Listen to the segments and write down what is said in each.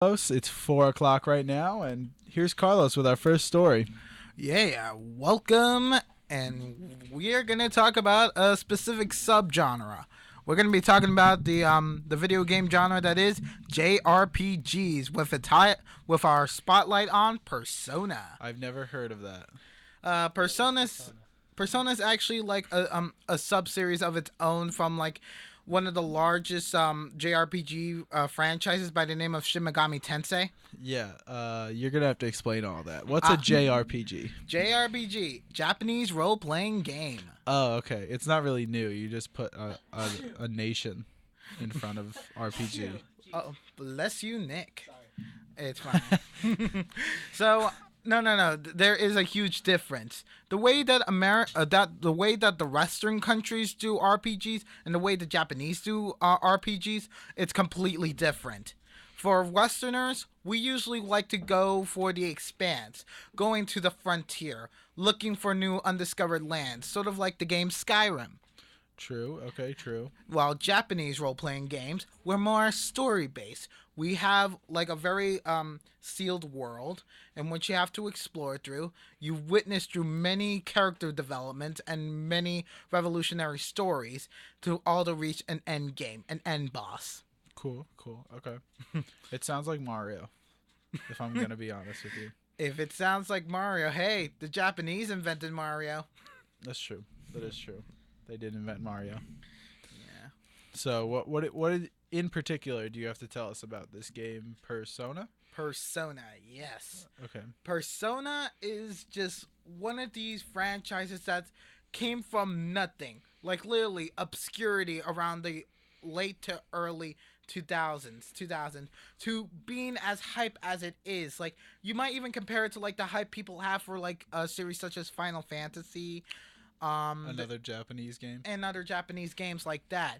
Carlos. It's 4 o'clock right now, and here's Carlos with our first story. Yeah, welcome, and we are gonna talk about a specific subgenre. We're gonna be talking about the video game genre that is JRPGs with our spotlight on Persona. I've never heard of that. What is Persona's Persona? Persona's actually like a sub series of its own from like one of the largest JRPG franchises by the name of Shin Megami Tensei. Yeah, you're gonna have to explain all that. What's a Uh, JRPG? JRPG, Japanese role playing game. Oh, okay. It's not really new. You just put a nation in front of RPG. Oh, bless you, Nick. Sorry. It's fine. So no. There is a huge difference. The way that the Western countries do RPGs and the way the Japanese do RPGs, it's completely different. For Westerners, we usually like to go for the expanse, going to the frontier, looking for new undiscovered lands, sort of like the game Skyrim. True. Okay. True. While Japanese role playing games were more story based. We have like a very sealed world in which you have to explore through. You witness through many character developments and many revolutionary stories to all to reach an end game, an end boss. Cool. Cool. Okay. It sounds like Mario. If I'm gonna be honest with you, If it sounds like Mario, hey, the Japanese invented Mario. that's true. That is true. They did invent Mario. Yeah. So in particular do you have to tell us about this game, Persona? Persona, yes. Okay. Persona is just one of these franchises that came from nothing, like literally obscurity around the late to early 2000 to being as hype as it is. Like you might even compare it to like the hype people have for like a series such as Final Fantasy, Another Japanese game. and other Japanese games like that.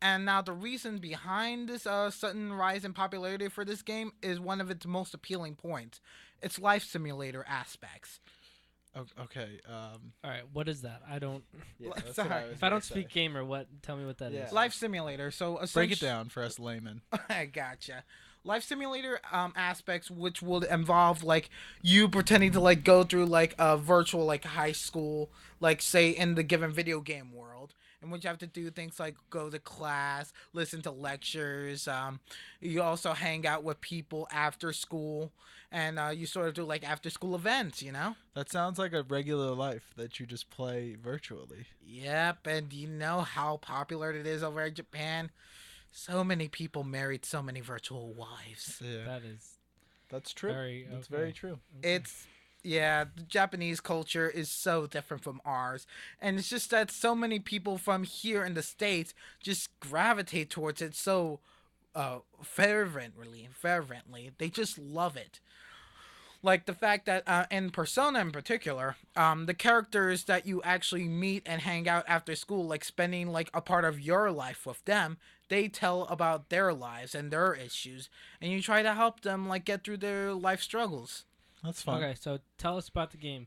And now the reason behind this sudden rise in popularity for this game is one of its most appealing points. Its life simulator aspects. Okay. All right, what is that? I don't. Yeah, that's Sorry. what I was If I gonna don't say. speak gamer, what? Tell me what that is. Yeah. Life simulator. So Break it essentially, down for us laymen. I gotcha. Life simulator aspects, which will involve like you pretending to like go through like a virtual like high school, like say in the given video game world, in which you have to do things like go to class, listen to lectures. You also hang out with people after school, and you sort of do like after school events. You know. That sounds like a regular life that you just play virtually. Yep, and you know how popular it is over in Japan. So many people married so many virtual wives. Yeah, That is that's true. very. That's okay. very true. Okay. It's yeah, the Japanese culture is so different from ours, and it's just that so many people from here in the states just gravitate towards it so fervently. They just love it. Like the fact that in Persona in particular, the characters that you actually meet and hang out after school, like spending like a part of your life with them, they tell about their lives and their issues, and you try to help them like get through their life struggles. That's fun. Okay, so tell us about the game.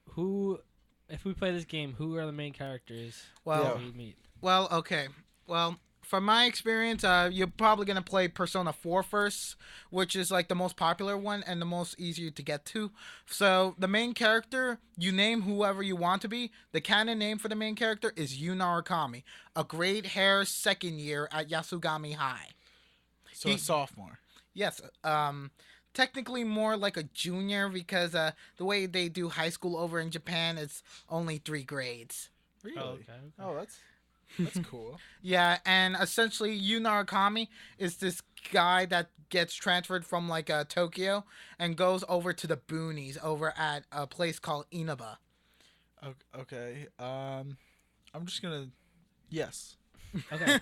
Who, if we play this game, who are the main characters Well, that we meet? Well, okay. Well, from my experience, you're probably gonna play Persona 4 first, which is like the most popular one and the most easier to get to. So the main character, you name whoever you want to be. The canon name for the main character is Yu Narukami, a great hair second year at Yasugami High. So He- a sophomore. Yes, technically more like a junior because the way they do high school over in Japan is only 3 grades. Really? Okay. Oh, that's cool. Yeah, and essentially, Yu Narukami is this guy that gets transferred from like Tokyo and goes over to the boonies over at a place called Inaba. Okay. I'm just gonna. Yes. Okay.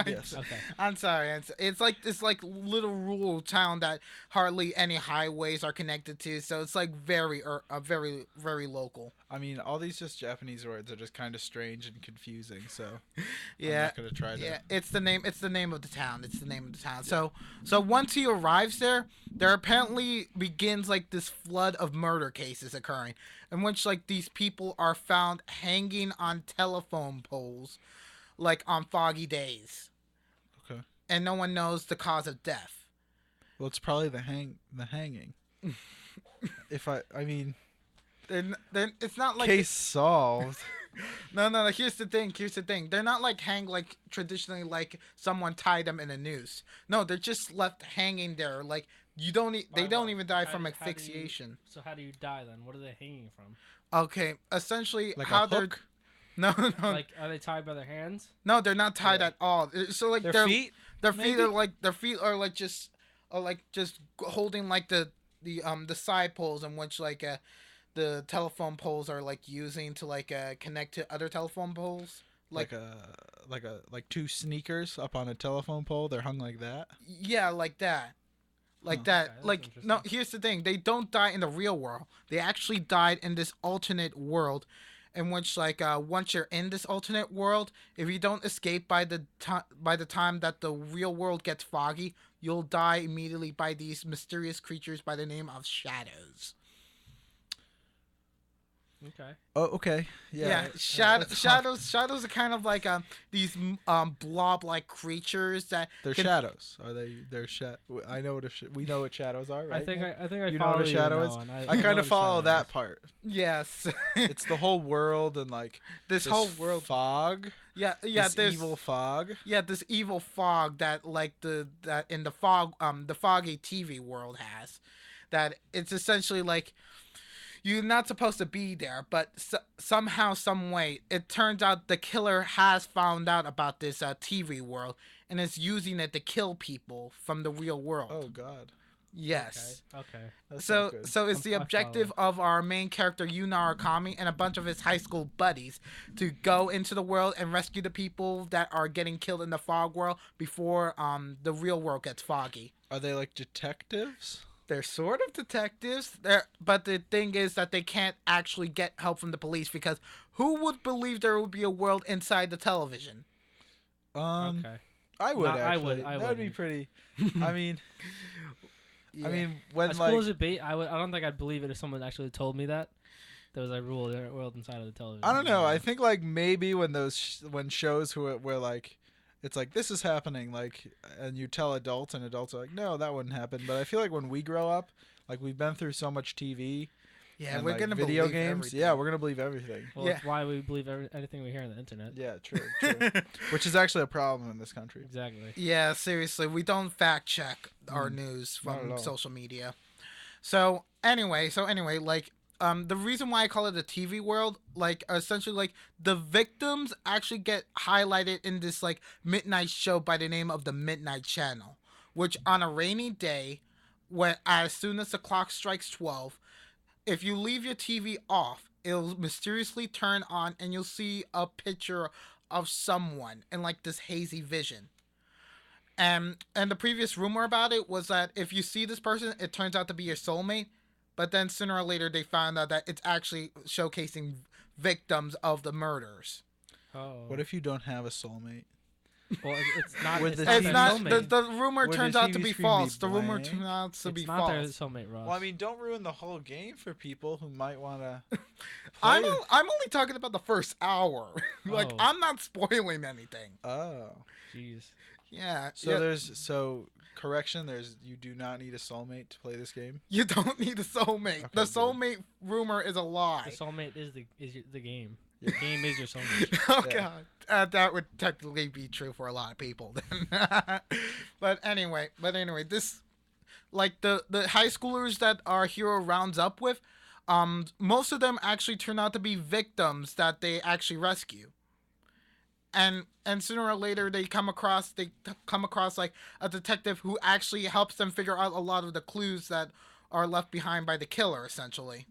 Yes. Okay. I'm sorry. It's like this like little rural town that hardly any highways are connected to, so it's like very local. I mean, all these just Japanese words are just kind of strange and confusing. So I'm Yeah, not gonna try to. yeah. It's the name. It's the name of the town. It's the name of the town. So once he arrives there, there apparently begins like this flood of murder cases occurring, in which like these people are found hanging on telephone poles, like on foggy days, Okay. and no one knows the cause of death. Well, it's probably the hanging. I mean, Then it's not like case solved. no. Here's the thing. They're not like hang like traditionally like someone tied them in a noose. No, they're just left hanging there. Like you don't. They don't even die from asphyxiation. So how do you die then? What are they hanging from? Okay, essentially Like how a they're hook. no. Like, are they tied by their hands? No, they're not tied Yeah. at all. So like Their feet. their feet maybe? are like just holding like the side poles in which like the telephone poles are like using to like connect to other telephone poles. Like two sneakers up on a telephone pole. They're hung like that. Yeah, like that. Like Huh. that. Okay, that's Like no, interesting. here's the thing. They don't die in the real world. They actually died in this alternate world in which like once you're in this alternate world, if you don't escape by the time that the real world gets foggy, you'll die immediately by these mysterious creatures by the name of shadows. Okay. Oh, okay. Yeah. Shadows are kind of like these blob like creatures that They're can- shadows. Are they? I know we know what shadows are, right? I think I You know what follow a shadow you is? now, and I know kind what a of follow shadow that is. part. yes. It's the whole world and like this this whole world fog. yeah This there's evil fog. yeah this evil fog that like that in the foggy TV world has, that it's essentially like you're not supposed to be there, but somehow some way it turns out the killer has found out about this TV world and is using it to kill people from the real world. Oh God. Yes. Okay. That's So not good. so it's I the follow. objective of our main character Yuna Arakami and a bunch of his high school buddies to go into the world and rescue the people that are getting killed in the fog world before the real world gets foggy. Are they like detectives? They're sort of detectives. But the thing is that they can't actually get help from the police because who would believe there would be a world inside the television? Okay. I would No, I would- actually. I That'd be wouldn't. pretty. I mean, Yeah. when As like cool as it be, I don't think I'd believe it if someone actually told me that there was a rule world inside of the television. I don't know. I think like maybe when when shows where like it's like this is happening like and you tell adults and adults are like no that wouldn't happen. But I feel like when we grow up, like we've been through so much TV. yeah, and, we're like, gonna video believe games. everything. Yeah, we're gonna believe everything. Well, Yeah. that's why we believe anything we hear on the internet. Yeah, true. Which is actually a problem in this country. Exactly. Yeah, seriously, we don't fact check our news not at from all. social media. So anyway, like the reason why I call it the TV world, like essentially like the victims actually get highlighted in this like midnight show by the name of the Midnight Channel, which on a rainy day, when as soon as the clock strikes 12, if you leave your TV off, it'll mysteriously turn on and you'll see a picture of someone in like this hazy vision. And the previous rumor about it was that if you see this person, it turns out to be your soulmate. But then sooner or later, they found out that it's actually showcasing victims of the murders. Oh. What if you don't have a soulmate? Well, it's not. Would It's the not It's their not soulmate. the rumor Would turns the out to TV be screen be false. The rumor blank? turns out to It's be not their false. soulmate, Ross. Well, I mean, don't ruin the whole game for people who might want to. I'm only talking about the first hour. Like Oh. I'm not spoiling anything. Oh, Jeez. Yeah. so yeah, correction. You do not need a soulmate to play this game. you don't need a soulmate. Okay, The good. soulmate rumor is a The lie. soulmate is the game. Yeah. The game is your soulmate. Oh Yeah. god, that would technically be true for a lot of people. Then, but anyway, this like the high schoolers that our hero rounds up with, most of them actually turn out to be victims that they actually rescue. And sooner or later they come across like a detective who actually helps them figure out a lot of the clues that are left behind by the killer, essentially.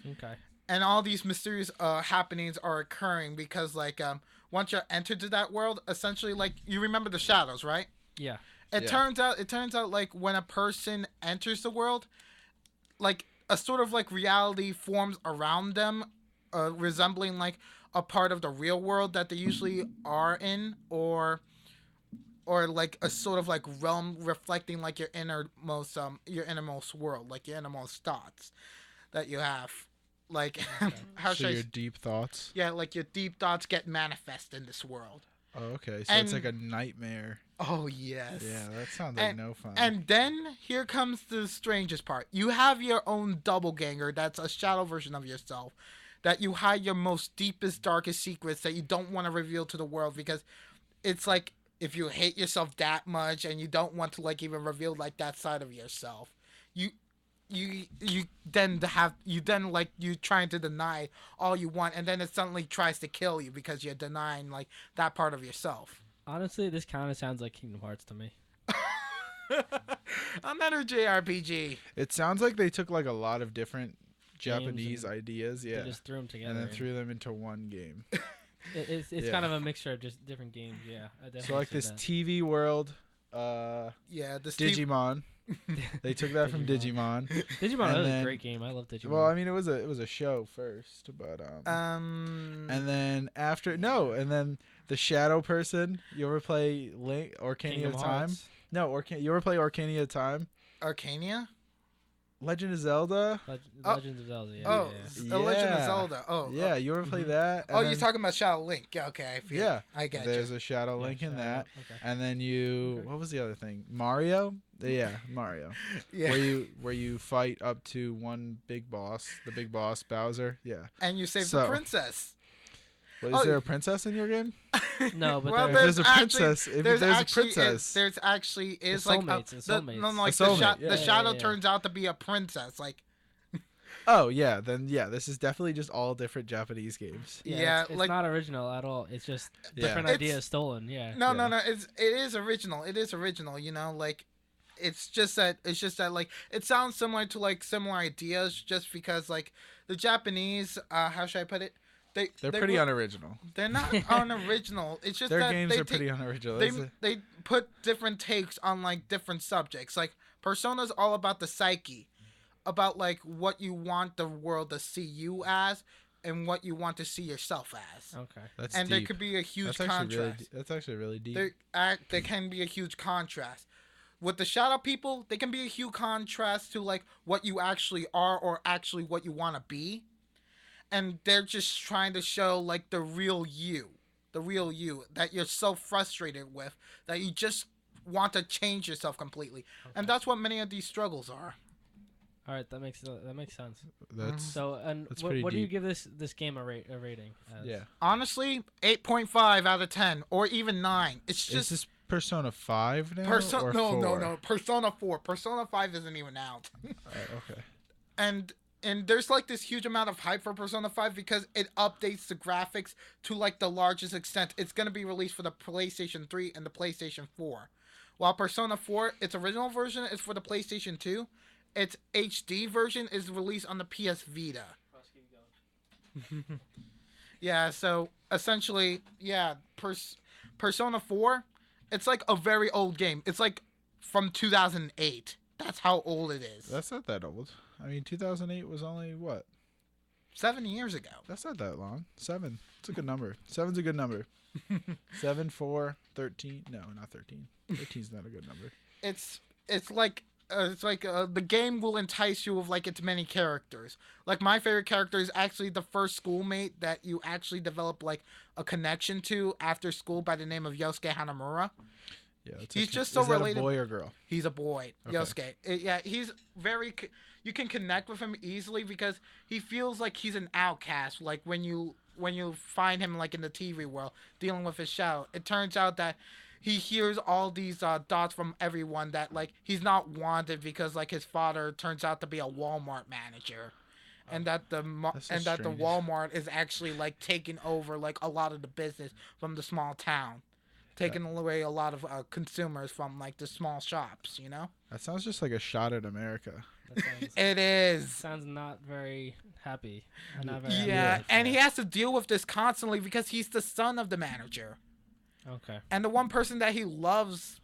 Okay. And all these mysterious happenings are occurring because like once you're entered to that world, essentially like you remember the shadows, right? Yeah. It Yeah. turns out like when a person enters the world, like a sort of like reality forms around them, resembling like a part of the real world that they usually are in, or like a sort of like realm reflecting like your innermost world, like your innermost thoughts that you have. Like how So should I your deep thoughts. yeah, like your deep thoughts get manifest in this world. Oh, okay. So it's And- like a nightmare. Oh yes. Yeah, that sounds like no fun. And then here comes the strangest part. You have your own doppelganger that's a shadow version of yourself that you hide your most deepest, darkest secrets that you don't want to reveal to the world because it's like if you hate yourself that much and you don't want to like even reveal like that side of yourself, you then like you trying to deny all you want and then it suddenly tries to kill you because you're denying like that part of yourself. Honestly, this kind of sounds like Kingdom Hearts to me. Another JRPG. It sounds like they took like a lot of different Games Japanese and ideas, yeah, They just threw them together. and then threw them into one game. It's Yeah. kind of a mixture of just different games. Yeah. I definitely So like see this that. TV world, Yeah, the Digimon. They took that from Digimon. Digimon. Digimon and was then- a great game. I love Digimon. Well, I mean, it was a show first, but and then and then the Shadow person. You ever play Link Arcania Kingdom of Time? Hearts, No, you ever play Arcania of Time? Arcania. Legend of Zelda. Oh. Legends of Zelda. Yeah, Oh, yeah. The Legend of Yeah. Zelda. Oh, Yeah, you ever play that? Oh, And you're then- talking about Shadow Link. Yeah, okay. I feel Yeah, I get there's you. a Shadow Yeah, Link in Shadow, that, Okay. and then you. Okay. What was the other thing? Mario. Yeah, Mario. Yeah. Where you fight up to one big boss, the big boss Bowser. Yeah. And you save the So- princess. What, is Oh, there a princess in your game? No, but Well, If there's, there's a princess, if there's a princess. There's actually is The like soulmates, it's the, soulmates. no, like A the, soulmate, yeah. the Yeah, shadow yeah. turns out to be a princess. Like Oh yeah, then yeah, this is definitely just all different Japanese games. yeah, it's like not original at all. It's just Yeah. different It's- ideas stolen. Yeah. no, Yeah. it is original. It is original. You know, like it's just that like it sounds similar to like similar ideas just because like the Japanese how should I put it? They're pretty unoriginal. They're not unoriginal. It's just Their that games they are pretty unoriginal. they put different takes on like different subjects. Like Persona's all about the psyche, about like what you want the world to see you as and what you want to see yourself as. Okay. That's And there deep. could be a huge That's actually contrast. that's actually really deep. There can be a huge contrast. With the Shadow people, they can be a huge contrast to like what you actually are or actually what you want to be. And they're just trying to show like the real you that you're so frustrated with that you just want to change yourself completely. And that's what many of these struggles are. All right, that makes sense. That's So, and That's what pretty do you deep. give this game a rating? As? yeah. Honestly, 8.5 out of 10 or even 9. It's Is just this Persona 5 now Persona or no, 4? no, Persona 4. Persona 5 isn't even out. Okay. and there's like this huge amount of hype for Persona 5 because it updates the graphics to like the largest extent. It's going to be released for the PlayStation 3 and the PlayStation 4. While Persona 4, its original version is for the PlayStation 2, its HD version is released on the PS Vita. Yeah, so essentially, yeah, Persona 4, it's like a very old game. It's like from 2008. That's how old it is. That's not that old. I mean, 2008 was only what? 7 years ago. That's not that long. 7. It's a good number. 7's a good number. 7, 4, 13. No, not 13. 13's not a good number. It's like the game will entice you with like its many characters. Like my favorite character is actually the first schoolmate that you actually develop like a connection to after school by the name of Yosuke Hanamura. Yeah, it's He's a, just so is that relatable. a boy or girl? He's a boy, Okay. Yosuke. Yeah, he's very. You can connect with him easily because he feels like he's an outcast. Like when you find him like in the TV world dealing with his shadow, it turns out that he hears all these dots from everyone that like he's not wanted because like his father turns out to be a Walmart manager. And that the That's so and that the strange. Walmart is actually like taking over like a lot of the business from the small town, taking away a lot of consumers from like the small shops. You know, That sounds just like a shot at America. That sounds, it is. sounds not very happy. Not very happy Yeah, life, and he has to deal with this constantly because he's the son of the manager, Okay. and the one person that he loves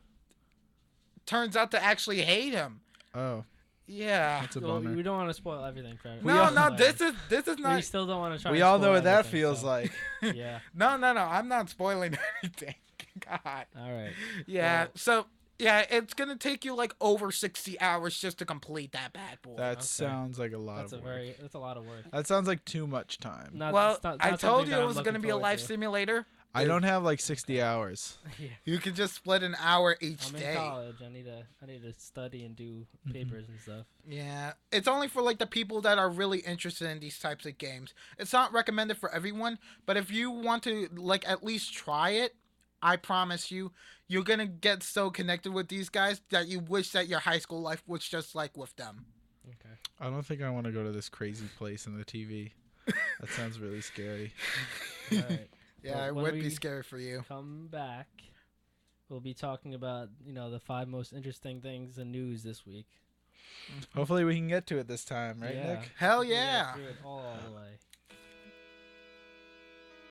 turns out to actually hate him. Oh, Yeah. that's a Well, bummer. we don't want to spoil everything for We No, all- no, this is We not. still don't want to try. We and all know spoil what that everything, feels so- like. Yeah. No, I'm not spoiling anything. God. All right. Yeah. Well- So yeah, it's gonna take you like over 60 hours just to complete that bad boy. That Okay. sounds like a lot That's a of work. That's a lot of work. That sounds like too much time. Not, well, it's not I something told that you it I'm was looking gonna be a forward life to. simulator. I don't have like 60 hours. Yeah. You could just split an hour each I'm in day. college. I need to study and do papers and stuff. Yeah, it's only for like the people that are really interested in these types of games. It's not recommended for everyone, but if you want to like at least try it, I promise you, you're gonna get so connected with these guys that you wish that your high school life was just like with them. Okay. I don't think I want to go to this crazy place in the TV. That sounds really scary. All right. Yeah, Well, it when would be we scary for you. Come back. We'll be talking about the 5 most interesting things in news this week. Hopefully we can get to it this time, right, Yeah. Nick? Hell We got yeah! through it all the way.